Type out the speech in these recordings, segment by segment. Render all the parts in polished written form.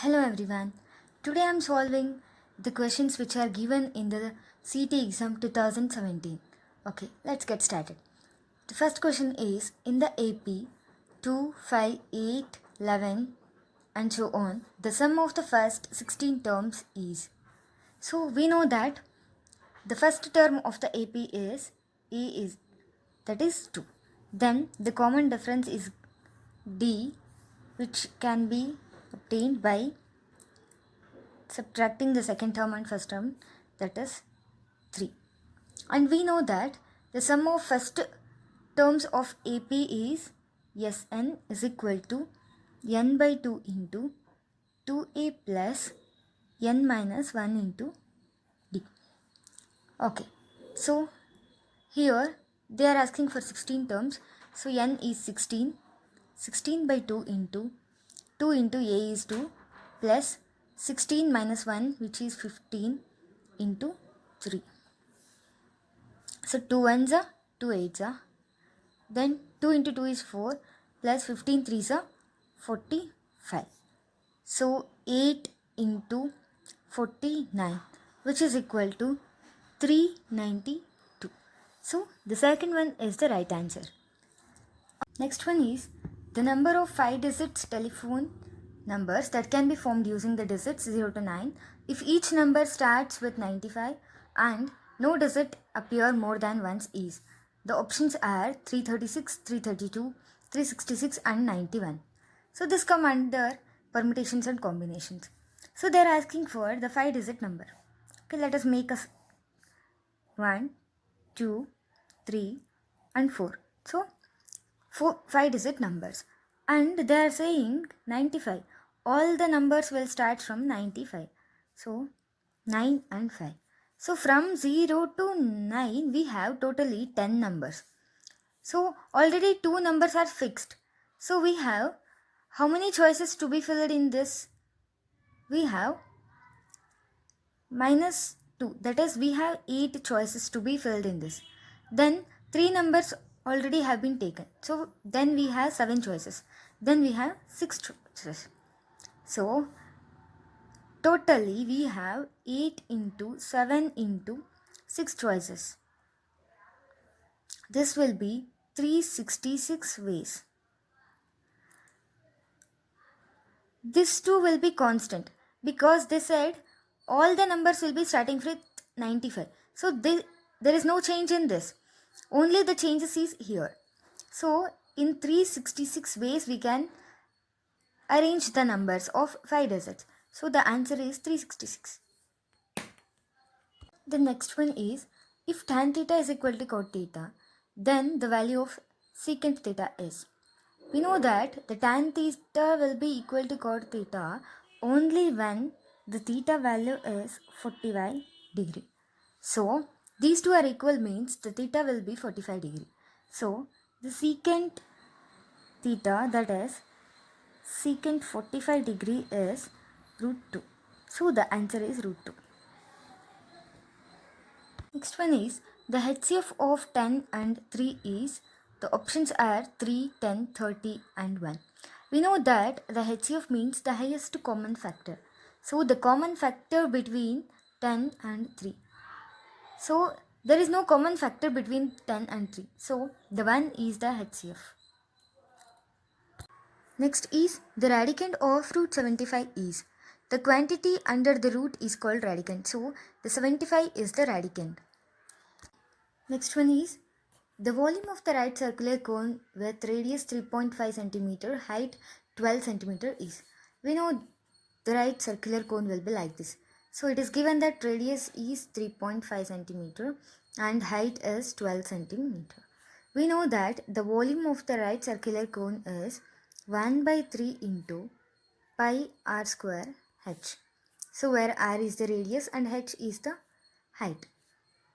Hello everyone. Today I am solving the questions which are given in the CT exam 2017. Okay, let's get started. The first question is in the AP 2, 5, 8, 11 and so on, the sum of the first 16 terms is. So we know that the first term of the AP is A is that is 2. Then the common difference is D, which can be obtained by subtracting the second term and first term, that is 3. And we know that the sum of first terms of AP is Sn is equal to n by 2 into 2a plus n minus 1 into d. Okay, so here they are asking for 16 terms. So n is 16. 16 by 2 into 2 into a is 2 plus 16 minus 1, which is 15 into 3. So 2 ones are 2 eights are. Then 2 into 2 is 4 plus 15 threes are 45. So 8 into 49, which is equal to 392. So the second one is the right answer. Next one is the number of 5 digits telephone numbers that can be formed using the digits 0 to 9 if each number starts with 95 and no digit appear more than once is. The options are 336, 332, 366 and 91. So this come under permutations and combinations. So they are asking for the 5 digit number. Okay, let us make a 1, 2, 3 and 4. So 5 digit numbers, and they are saying 95. All the numbers will start from 95. So 9 and 5. So from 0 to 9 we have totally 10 numbers. So already 2 numbers are fixed. So we have how many choices to be filled in this? We have minus 2, that is we have 8 choices to be filled in this. Then 3 numbers already have been taken, so then we have 7 choices, then we have 6 choices. So totally we have 8 into 7 into 6 choices. This will be 366 ways. This too will be constant because they said all the numbers will be starting with 95. So there is no change in this. Only the changes is here. So in 366 ways we can arrange the numbers of 5 digits. So the answer is 366. The next one is if tan theta is equal to cot theta, then the value of secant theta is. We know that the tan theta will be equal to cot theta only when the theta value is 45 degree. So these two are equal means the theta will be 45 degree. So the secant theta, that is secant 45 degree, is root 2. So the answer is root 2. Next one is the HCF of 10 and 3 is, the options are 3, 10, 30 and 1. We know that the HCF means the highest common factor. So the common factor between 10 and 3. So there is no common factor between 10 and 3. So the 1 is the HCF. Next is the radicand of root 75 is. The quantity under the root is called radicand. So the 75 is the radicand. Next one is the volume of the right circular cone with radius 3.5 cm, height 12 cm is. We know the right circular cone will be like this. So it is given that radius is 3.5 cm and height is 12 cm. We know that the volume of the right circular cone is 1 by 3 into pi r square h. So where r is the radius and h is the height.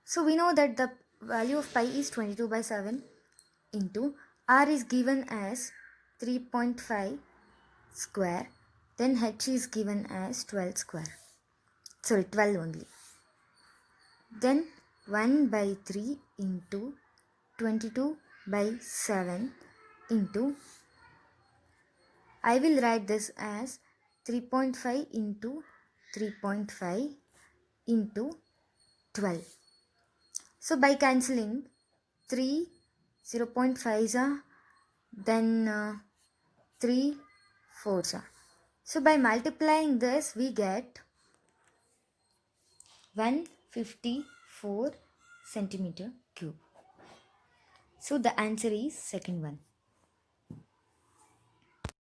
So we know that the value of pi is 22 by 7 into r is given as 3.5 square, then h is given as 12 square. Sorry, 12 only. Then 1 by 3 into 22 by 7 into, I will write this as 3.5 into 3.5 into 12. So by cancelling 3 0.5s are, then 3 4s are. So by multiplying this we get 154 centimeter cube. So the answer is second one.